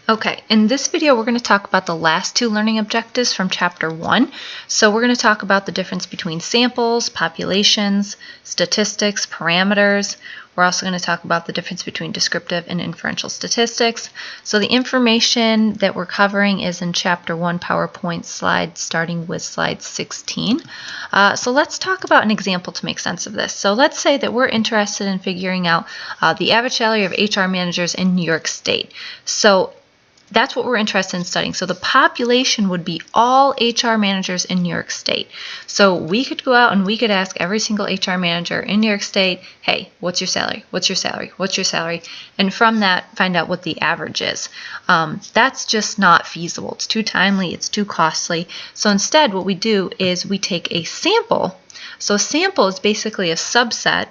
Okay, in this video we're going to talk about the last two learning objectives from Chapter 1. So we're going to talk about the difference between samples, populations, statistics, parameters. We're also going to talk about the difference between descriptive and inferential statistics. So the information that we're covering is in Chapter 1 PowerPoint slides, starting with slide 16. So let's talk about an example to make sense of this. So let's say that we're interested in figuring out the average salary of HR managers in New York State. So that's what we're interested in studying. So the population would be all HR managers in New York State. So we could go out and we could ask every single HR manager in New York State, hey, what's your salary? What's your salary? What's your salary? And from that, find out what the average is. That's just not feasible. It's too timely. It's too costly. So instead, what we do is we take a sample. So a sample is basically a subset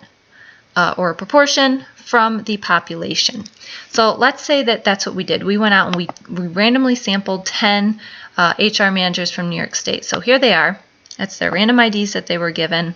or a proportion from the population. So let's say that that's what we did. We went out and we randomly sampled 10 HR managers from New York State. So here they are. That's their random IDs that they were given.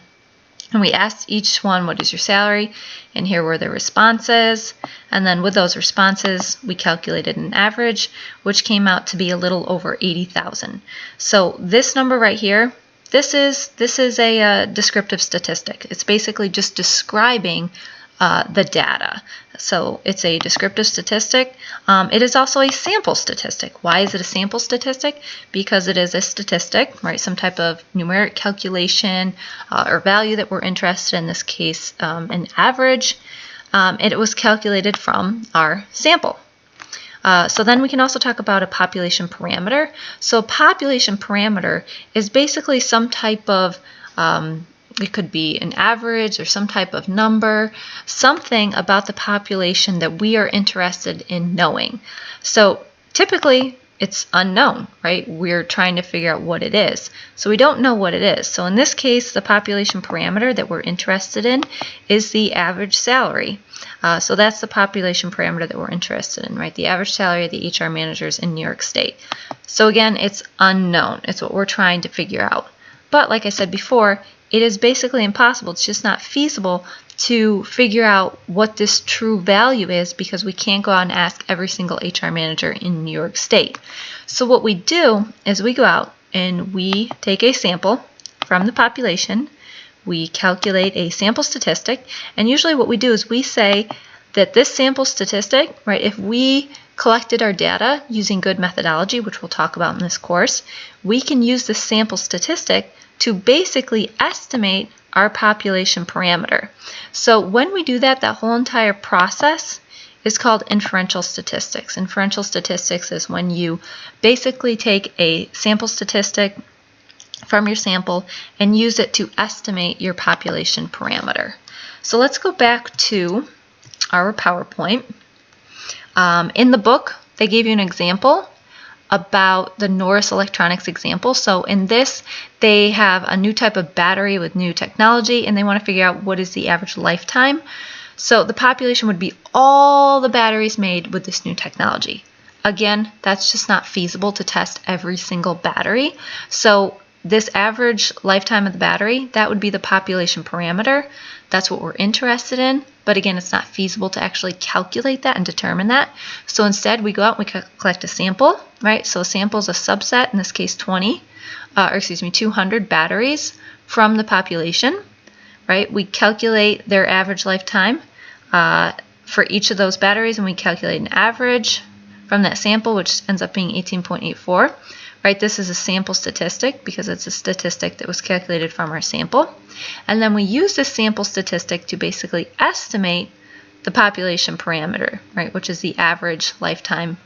And we asked each one, what is your salary? And here were their responses. And then with those responses, we calculated an average, which came out to be a little over 80,000. So this number right here, this is a descriptive statistic. It's basically just describing the data. So it's a descriptive statistic. It is also a sample statistic. Why is it a sample statistic? Because it is a statistic, right? Some type of numeric calculation or value that we're interested in this case, an average. And it was calculated from our sample. So then we can also talk about a population parameter. So a population parameter is basically some type of it could be an average or some type of number, something about the population that we are interested in knowing. So typically it's unknown, right? We're trying to figure out what it is. So we don't know what it is. So in this case, the population parameter that we're interested in is the average salary. So that's the population parameter that we're interested in, right? The average salary of the HR managers in New York State. So again, it's unknown. It's what we're trying to figure out. But like I said before, it is basically impossible. It's just not feasible to figure out what this true value is because we can't go out and ask every single HR manager in New York State. So what we do is we go out and we take a sample from the population. We calculate a sample statistic. And usually what we do is we say that this sample statistic, right, if we collected our data using good methodology, which we'll talk about in this course, we can use this sample statistic to basically estimate our population parameter. So when we do that, that whole entire process is called inferential statistics. Inferential statistics is when you basically take a sample statistic from your sample and use it to estimate your population parameter. So let's go back to our PowerPoint. In the book, they gave you an example about the Norris Electronics example. So in this, they have a new type of battery with new technology, and they want to figure out what is the average lifetime. So the population would be all the batteries made with this new technology. Again, that's just not feasible to test every single battery. So this average lifetime of the battery, that would be the population parameter. That's what we're interested in. But again, it's not feasible to actually calculate that and determine that. So instead, we go out and we collect a sample, right? So a sample is a subset, in this case 200 batteries from the population, right? We calculate their average lifetime for each of those batteries, and we calculate an average from that sample, which ends up being 18.84. Right, this is a sample statistic because it's a statistic that was calculated from our sample. And then we use this sample statistic to basically estimate the population parameter, right, which is the average lifetime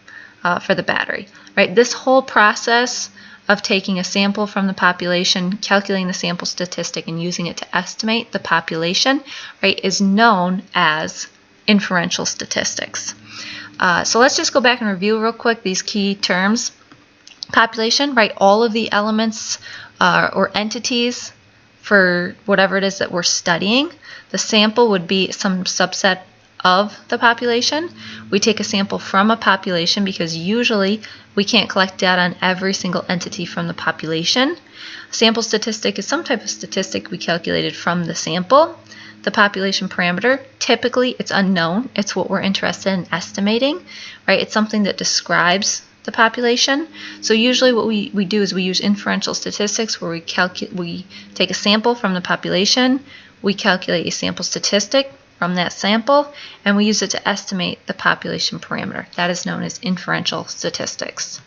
for the battery. Right, this whole process of taking a sample from the population, calculating the sample statistic, and using it to estimate the population, right, is known as inferential statistics. So let's just go back and review real quick these key terms. Population, right? All of the elements or entities for whatever it is that we're studying. The sample would be some subset of the population. We take a sample from a population because usually we can't collect data on every single entity from the population. Sample statistic is some type of statistic we calculated from the sample. The population parameter, typically it's unknown. It's what we're interested in estimating, right? It's something that describes the population. So usually what we do is we use inferential statistics where we take a sample from the population, we calculate a sample statistic from that sample, and we use it to estimate the population parameter. That is known as inferential statistics.